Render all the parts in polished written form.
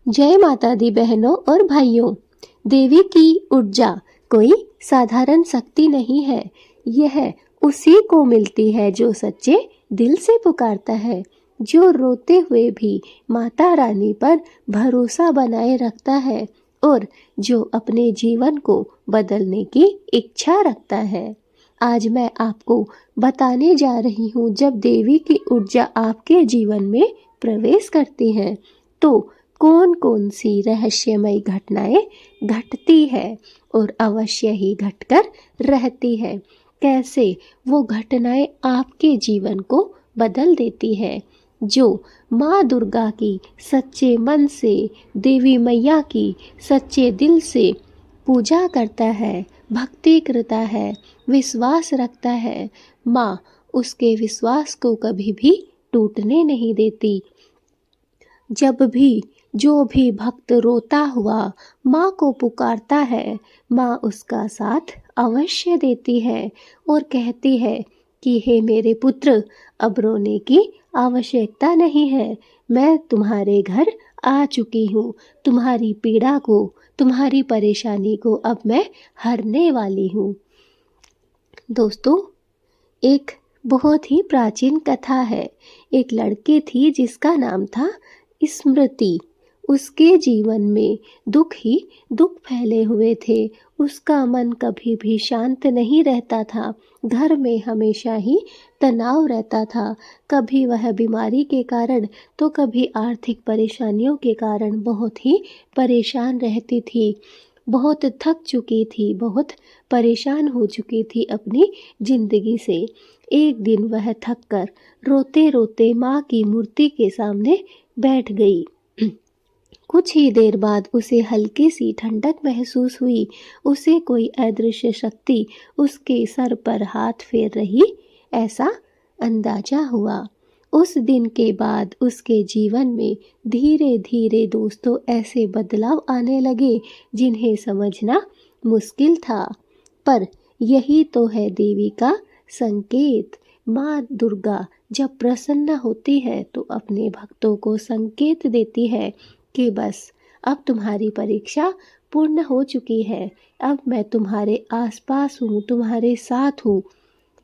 जय माता दी बहनों और भाइयों। देवी की ऊर्जा कोई साधारण शक्ति नहीं है। यह उसी को मिलती है जो सच्चे दिल से पुकारता है, जो रोते हुए भी माता रानी पर भरोसा बनाए रखता है और जो अपने जीवन को बदलने की इच्छा रखता है। आज मैं आपको बताने जा रही हूँ, जब देवी की ऊर्जा आपके जीवन में प्रवेश करती है तो कौन कौन सी रहस्यमयी घटनाएं घटती है और अवश्य ही घटकर रहती है। कैसे वो घटनाएं आपके जीवन को बदल देती है। जो माँ दुर्गा की सच्चे मन से, देवी मैया की सच्चे दिल से पूजा करता है, भक्ति करता है, विश्वास रखता है, माँ उसके विश्वास को कभी भी टूटने नहीं देती। जब भी जो भी भक्त रोता हुआ माँ को पुकारता है, माँ उसका साथ अवश्य देती है और कहती है कि हे मेरे पुत्र, अब रोने की आवश्यकता नहीं है। मैं तुम्हारे घर आ चुकी हूँ। तुम्हारी पीड़ा को, तुम्हारी परेशानी को अब मैं हरने वाली हूँ। दोस्तों, एक बहुत ही प्राचीन कथा है। एक लड़की थी जिसका नाम था स्मृति। उसके जीवन में दुख ही दुख फैले हुए थे। उसका मन कभी भी शांत नहीं रहता था। घर में हमेशा ही तनाव रहता था। कभी वह बीमारी के कारण तो कभी आर्थिक परेशानियों के कारण बहुत ही परेशान रहती थी। बहुत थक चुकी थी, बहुत परेशान हो चुकी थी अपनी जिंदगी से। एक दिन वह थक कर रोते रोते माँ की मूर्ति के सामने बैठ गई। कुछ ही देर बाद उसे हल्की सी ठंडक महसूस हुई। उसे कोई अदृश्य शक्ति उसके सर पर हाथ फेर रही, ऐसा अंदाजा हुआ। उस दिन के बाद उसके जीवन में धीरे धीरे दोस्तों ऐसे बदलाव आने लगे जिन्हें समझना मुश्किल था। पर यही तो है देवी का संकेत। माँ दुर्गा जब प्रसन्न होती है तो अपने भक्तों को संकेत देती है कि बस अब तुम्हारी परीक्षा पूर्ण हो चुकी है। अब मैं तुम्हारे आसपास हूँ, तुम्हारे साथ हूँ।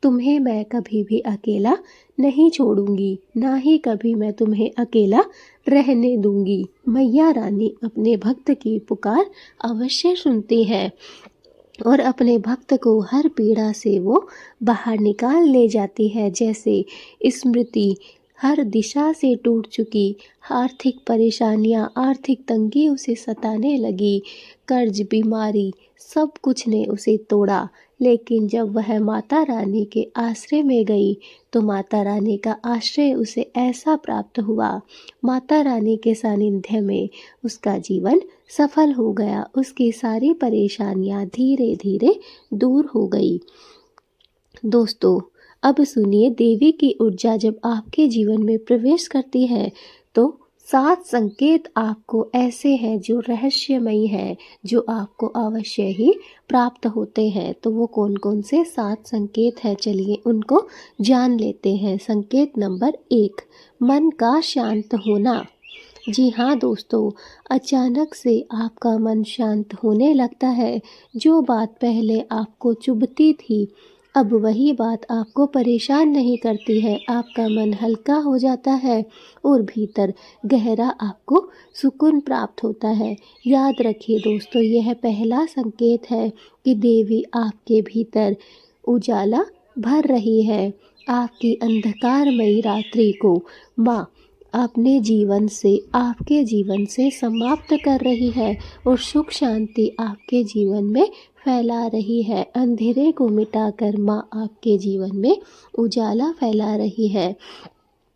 तुम्हें मैं कभी भी अकेला नहीं छोड़ूंगी, ना ही कभी मैं तुम्हें अकेला रहने दूंगी। मैया रानी अपने भक्त की पुकार अवश्य सुनती है और अपने भक्त को हर पीड़ा से वो बाहर निकाल ले जाती है। जैसे स्मृति हर दिशा से टूट चुकी, आर्थिक परेशानियां, आर्थिक तंगी उसे सताने लगी, कर्ज, बीमारी, सब कुछ ने उसे तोड़ा। लेकिन जब वह माता रानी के आश्रय में गई तो माता रानी का आश्रय उसे ऐसा प्राप्त हुआ। माता रानी के सानिध्य में उसका जीवन सफल हो गया। उसकी सारी परेशानियां धीरे धीरे दूर हो गई। दोस्तों, अब सुनिए, देवी की ऊर्जा जब आपके जीवन में प्रवेश करती है तो 7 संकेत आपको ऐसे हैं जो रहस्यमयी है, जो आपको अवश्य ही प्राप्त होते हैं। तो वो कौन कौन से 7 संकेत हैं, चलिए उनको जान लेते हैं। संकेत नंबर 1, मन का शांत होना। जी हाँ दोस्तों, अचानक से आपका मन शांत होने लगता है। जो बात पहले आपको चुभती थी, अब वही बात आपको परेशान नहीं करती है। आपका मन हल्का हो जाता है और भीतर गहरा आपको सुकून प्राप्त होता है। याद रखिए दोस्तों, यह पहला संकेत है कि देवी आपके भीतर उजाला भर रही है। आपकी अंधकारमयी रात्रि को माँ अपने जीवन से, आपके जीवन से समाप्त कर रही है और सुख शांति आपके जीवन में फैला रही है। अंधेरे को मिटाकर माँ आपके जीवन में उजाला फैला रही है।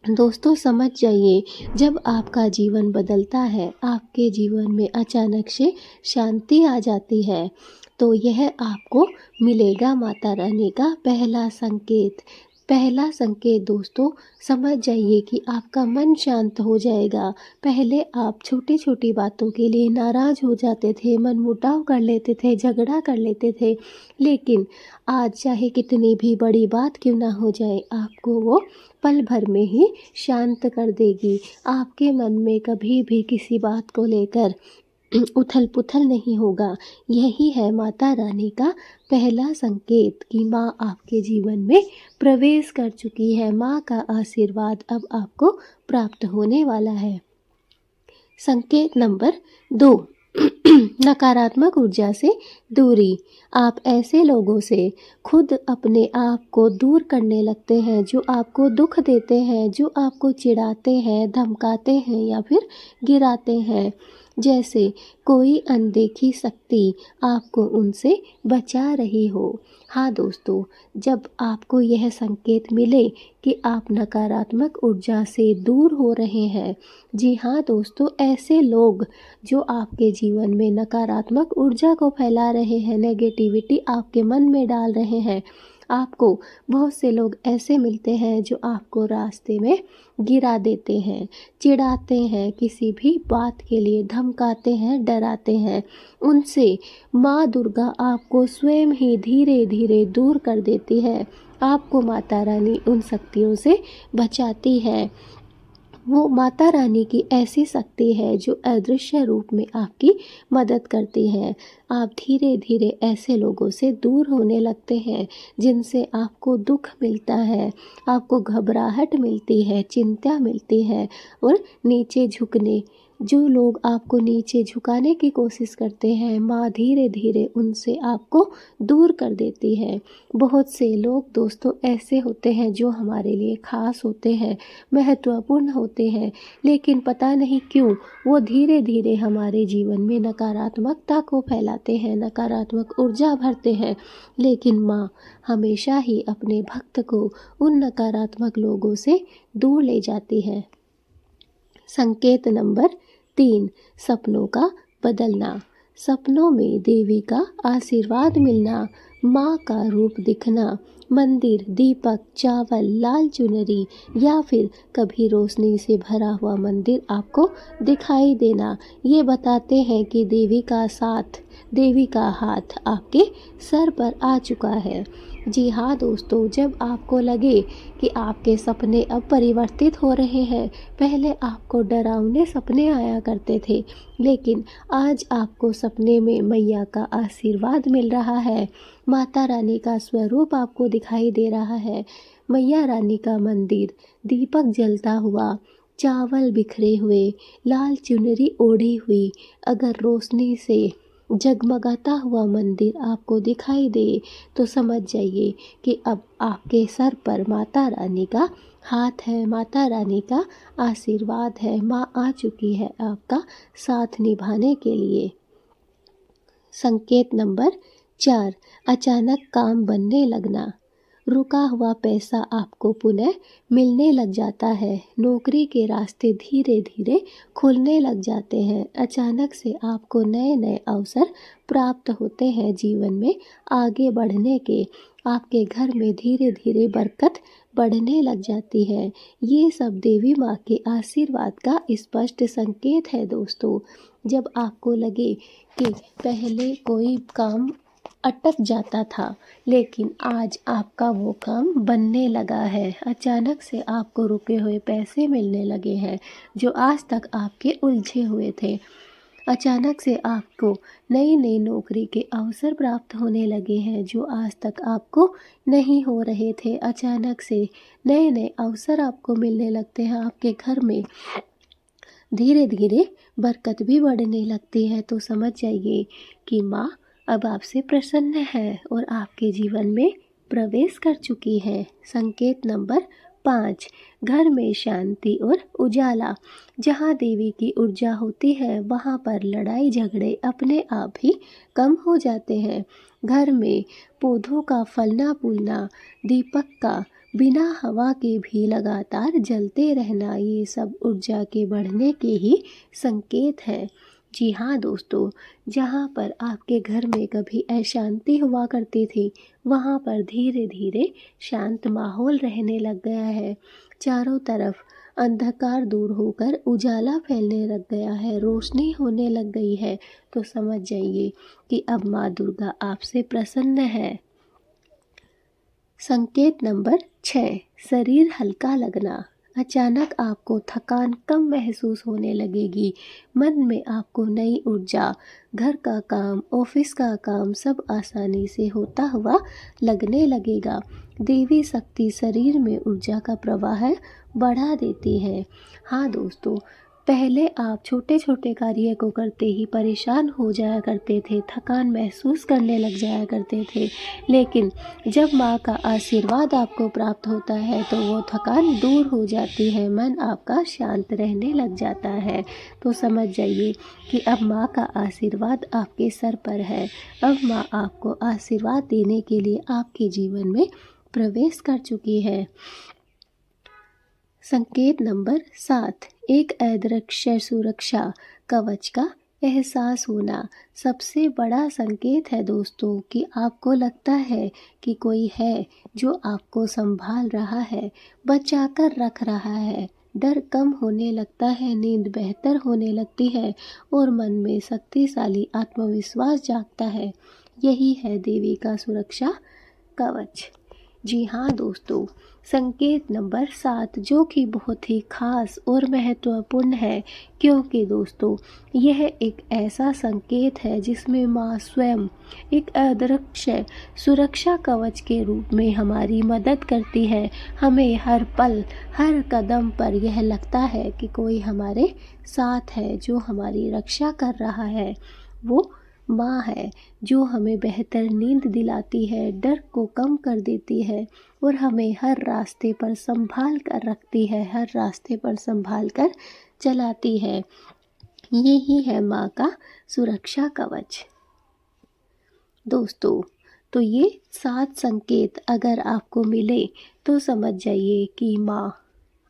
दोस्तों, समझ जाइए, जब आपका जीवन बदलता है, आपके जीवन में अचानक से शांति आ जाती है, तो यह आपको मिलेगा माता रानी का पहला संकेत। पहला संकेत दोस्तों, समझ जाइए कि आपका मन शांत हो जाएगा। पहले आप छोटी छोटी बातों के लिए नाराज हो जाते थे, मनमुटाव कर लेते थे, झगड़ा कर लेते थे, लेकिन आज चाहे कितनी भी बड़ी बात क्यों ना हो जाए, आपको वो पल भर में ही शांत कर देगी। आपके मन में कभी भी किसी बात को लेकर उथल पुथल नहीं होगा। यही है माता रानी का पहला संकेत कि माँ आपके जीवन में प्रवेश कर चुकी है। माँ का आशीर्वाद अब आपको प्राप्त होने वाला है। संकेत नंबर 2, नकारात्मक ऊर्जा से दूरी। आप ऐसे लोगों से खुद अपने आप को दूर करने लगते हैं जो आपको दुख देते हैं, जो आपको चिढ़ाते हैं, धमकाते हैं या फिर गिराते हैं। जैसे कोई अनदेखी शक्ति आपको उनसे बचा रही हो। हाँ दोस्तों, जब आपको यह संकेत मिले कि आप नकारात्मक ऊर्जा से दूर हो रहे हैं, जी हाँ दोस्तों, ऐसे लोग जो आपके जीवन में नकारात्मक ऊर्जा को फैला रहे हैं, नेगेटिविटी आपके मन में डाल रहे हैं, आपको बहुत से लोग ऐसे मिलते हैं जो आपको रास्ते में गिरा देते हैं, चिढ़ाते हैं, किसी भी बात के लिए धमकाते हैं, डराते हैं। उनसे माँ दुर्गा आपको स्वयं ही धीरे धीरे दूर कर देती है। आपको माता रानी उन शक्तियों से बचाती है। वो माता रानी की ऐसी शक्ति है जो अदृश्य रूप में आपकी मदद करती है। आप धीरे धीरे ऐसे लोगों से दूर होने लगते हैं जिनसे आपको दुख मिलता है, आपको घबराहट मिलती है, चिंता मिलती है और नीचे झुकने, जो लोग आपको नीचे झुकाने की कोशिश करते हैं, माँ धीरे धीरे उनसे आपको दूर कर देती है। बहुत से लोग दोस्तों ऐसे होते हैं जो हमारे लिए खास होते हैं, महत्वपूर्ण होते हैं, लेकिन पता नहीं क्यों वो धीरे धीरे हमारे जीवन में नकारात्मकता को फैलाते हैं, नकारात्मक ऊर्जा भरते हैं। लेकिन माँ हमेशा ही अपने भक्त को उन नकारात्मक लोगों से दूर ले जाती है। संकेत नंबर 3, सपनों का बदलना। सपनों में देवी का आशीर्वाद मिलना, माँ का रूप दिखना, मंदिर, दीपक, चावल, लाल चुनरी या फिर कभी रोशनी से भरा हुआ मंदिर आपको दिखाई देना, ये बताते हैं कि देवी का साथ, देवी का हाथ आपके सर पर आ चुका है। जी हाँ दोस्तों, जब आपको लगे कि आपके सपने अब परिवर्तित हो रहे हैं, पहले आपको डरावने सपने आया करते थे, लेकिन आज आपको सपने में मैया का आशीर्वाद मिल रहा है, माता रानी का स्वरूप आपको दिखाई दे रहा है। मैया रानी का मंदिर, दीपक जलता हुआ, चावल बिखरे हुए, लाल चुनरी ओढ़ी हुई, अगर रोशनी से जगमगाता हुआ मंदिर आपको दिखाई दे तो समझ जाइए कि अब आपके सर पर माता रानी का हाथ है, माता रानी का आशीर्वाद है। माँ आ चुकी है आपका साथ निभाने के लिए। संकेत नंबर 4, अचानक काम बनने लगना। रुका हुआ पैसा आपको पुनः मिलने लग जाता है। नौकरी के रास्ते धीरे धीरे खुलने लग जाते हैं। अचानक से आपको नए नए अवसर प्राप्त होते हैं जीवन में आगे बढ़ने के। आपके घर में धीरे धीरे बरकत बढ़ने लग जाती है। ये सब देवी माँ के आशीर्वाद का स्पष्ट संकेत है दोस्तों। जब आपको लगे कि पहले कोई काम अटक जाता था, लेकिन आज आपका वो काम बनने लगा है। अचानक से आपको रुके हुए पैसे मिलने लगे हैं जो आज तक आपके उलझे हुए थे। अचानक से आपको नई नई नौकरी के अवसर प्राप्त होने लगे हैं जो आज तक आपको नहीं हो रहे थे। अचानक से नए नए अवसर आपको मिलने लगते हैं। आपके घर में धीरे धीरे बरकत भी बढ़ने लगती है। तो समझ जाइए कि माँ अब आपसे प्रसन्न है और आपके जीवन में प्रवेश कर चुकी है। संकेत नंबर 5, घर में शांति और उजाला। जहाँ देवी की ऊर्जा होती है वहाँ पर लड़ाई झगड़े अपने आप ही कम हो जाते हैं। घर में पौधों का फलना फूलना, दीपक का बिना हवा के भी लगातार जलते रहना, ये सब ऊर्जा के बढ़ने के ही संकेत हैं। जी हाँ दोस्तों, जहाँ पर आपके घर में कभी अशांति हुआ करती थी, वहाँ पर धीरे धीरे शांत माहौल रहने लग गया है। चारों तरफ अंधकार दूर होकर उजाला फैलने लग गया है, रोशनी होने लग गई है। तो समझ जाइए कि अब माँ दुर्गा आपसे प्रसन्न है। संकेत नंबर 6, शरीर हल्का लगना। अचानक आपको थकान कम महसूस होने लगेगी। मन में आपको नई ऊर्जा, घर का काम, ऑफिस का काम सब आसानी से होता हुआ लगने लगेगा। देवी शक्ति शरीर में ऊर्जा का प्रवाह बढ़ा देती है। हाँ दोस्तों, पहले आप छोटे छोटे कार्य को करते ही परेशान हो जाया करते थे, थकान महसूस करने लग जाया करते थे, लेकिन जब माँ का आशीर्वाद आपको प्राप्त होता है तो वो थकान दूर हो जाती है, मन आपका शांत रहने लग जाता है। तो समझ जाइए कि अब माँ का आशीर्वाद आपके सर पर है। अब माँ आपको आशीर्वाद देने के लिए आपके जीवन में प्रवेश कर चुकी है। संकेत नंबर 7, एक अदृश्य सुरक्षा कवच का एहसास होना। सबसे बड़ा संकेत है दोस्तों कि आपको लगता है कि कोई है जो आपको संभाल रहा है, बचाकर रख रहा है। डर कम होने लगता है, नींद बेहतर होने लगती है और मन में शक्तिशाली आत्मविश्वास जागता है। यही है देवी का सुरक्षा कवच। जी हाँ दोस्तों, संकेत नंबर 7 जो कि बहुत ही खास और महत्वपूर्ण है, क्योंकि दोस्तों यह एक ऐसा संकेत है जिसमें माँ स्वयं एक अदृश्य सुरक्षा कवच के रूप में हमारी मदद करती है। हमें हर पल हर कदम पर यह लगता है कि कोई हमारे साथ है जो हमारी रक्षा कर रहा है। वो माँ है जो हमें बेहतर नींद दिलाती है, डर को कम कर देती है और हमें हर रास्ते पर संभाल कर रखती है, हर रास्ते पर संभाल कर चलाती है। यही है माँ का सुरक्षा कवच। दोस्तों, तो ये 7 संकेत अगर आपको मिले तो समझ जाइए कि माँ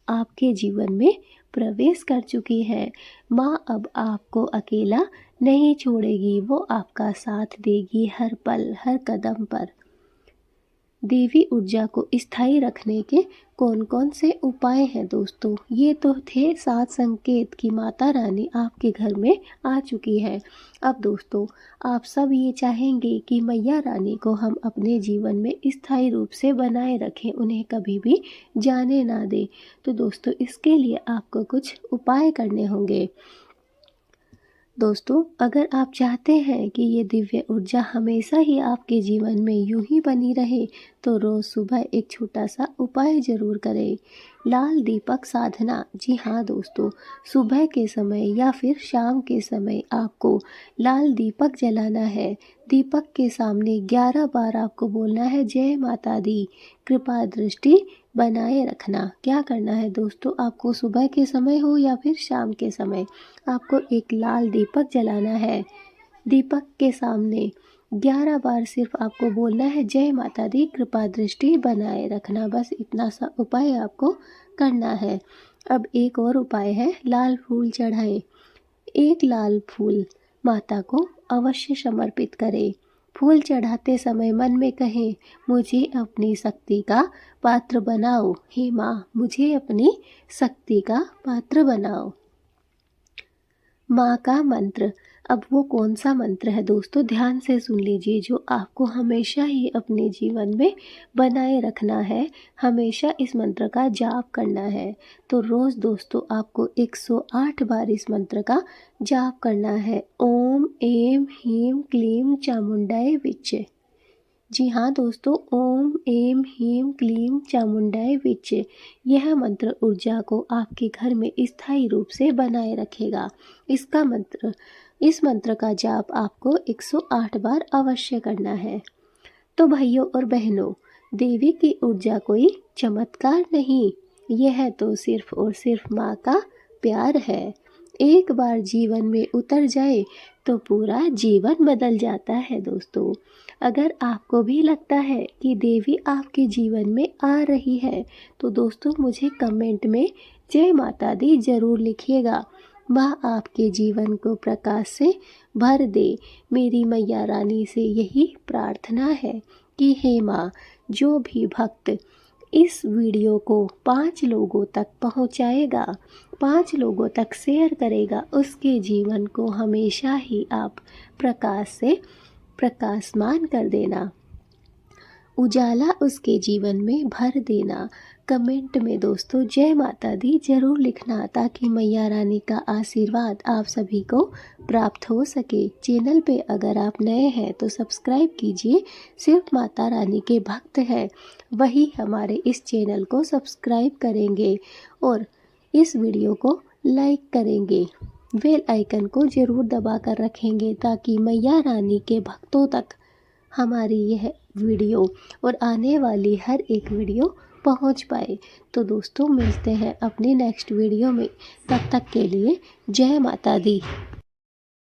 आपके जीवन में प्रवेश कर चुकी है। माँ अब आपको अकेला नहीं छोड़ेगी, वो आपका साथ देगी हर पल हर कदम पर। देवी ऊर्जा को स्थायी रखने के कौन कौन से उपाय हैं दोस्तों? ये तो थे 7 संकेत कि माता रानी आपके घर में आ चुकी है। अब दोस्तों, आप सब ये चाहेंगे कि मैया रानी को हम अपने जीवन में स्थायी रूप से बनाए रखें, उन्हें कभी भी जाने ना दें। तो दोस्तों, इसके लिए आपको कुछ उपाय करने होंगे। दोस्तों, अगर आप चाहते हैं कि ये दिव्य ऊर्जा हमेशा ही आपके जीवन में यूं ही बनी रहे, तो रोज़ सुबह एक छोटा सा उपाय ज़रूर करें। लाल दीपक साधना। जी हाँ दोस्तों, सुबह के समय या फिर शाम के समय आपको लाल दीपक जलाना है। दीपक के सामने 11 बार आपको बोलना है, जय माता दी, कृपा दृष्टि बनाए रखना। क्या करना है दोस्तों, आपको सुबह के समय हो या फिर शाम के समय आपको एक लाल दीपक जलाना है। दीपक के सामने 11 बार सिर्फ आपको बोलना है, जय माता दी, कृपा दृष्टि बनाए रखना। बस इतना सा उपाय आपको करना है। अब एक और उपाय है, लाल फूल चढ़ाएं। एक लाल फूल माता को अवश्य समर्पित करें। फूल चढ़ाते समय मन में कहें, मुझे अपनी शक्ति का पात्र बनाओ, हे माँ मुझे अपनी शक्ति का पात्र बनाओ। माँ का मंत्र। अब वो कौन सा मंत्र है दोस्तों, ध्यान से सुन लीजिए, जो आपको हमेशा ही अपने जीवन में बनाए रखना है। हमेशा इस मंत्र का जाप करना है। तो रोज़ दोस्तों आपको 108 बार इस मंत्र का जाप करना है। ओम ऐं ह्रीं क्लीं चामुंडाय विच्चे। जी हाँ दोस्तों, ओम ऐं ह्रीं क्लीं चामुंडाय विच्चे। यह मंत्र ऊर्जा को आपके घर में स्थायी रूप से बनाए रखेगा। इस मंत्र का जाप आपको 108 बार अवश्य करना है। तो भाइयों और बहनों, देवी की ऊर्जा कोई चमत्कार नहीं, यह तो सिर्फ और सिर्फ माँ का प्यार है। एक बार जीवन में उतर जाए तो पूरा जीवन बदल जाता है दोस्तों। अगर आपको भी लगता है कि देवी आपके जीवन में आ रही है, तो दोस्तों मुझे कमेंट में जय माता दी ज़रूर लिखिएगा। माँ आपके जीवन को प्रकाश से भर दे। मेरी मैया रानी से यही प्रार्थना है कि हे माँ, जो भी भक्त इस वीडियो को 5 लोगों तक पहुँचाएगा, 5 लोगों तक शेयर करेगा, उसके जीवन को हमेशा ही आप प्रकाश से प्रकाशमान कर देना, उजाला उसके जीवन में भर देना। कमेंट में दोस्तों जय माता दी जरूर लिखना, ताकि मैया रानी का आशीर्वाद आप सभी को प्राप्त हो सके। चैनल पे अगर आप नए हैं तो सब्सक्राइब कीजिए। सिर्फ माता रानी के भक्त हैं वही हमारे इस चैनल को सब्सक्राइब करेंगे और इस वीडियो को लाइक करेंगे, बेल आइकन को ज़रूर दबा कर रखेंगे, ताकि मैया रानी के भक्तों तक हमारी यह वीडियो और आने वाली हर एक वीडियो पहुंच पाए। तो दोस्तों मिलते हैं अपनी नेक्स्ट वीडियो में, तब तक के लिए जय माता दी।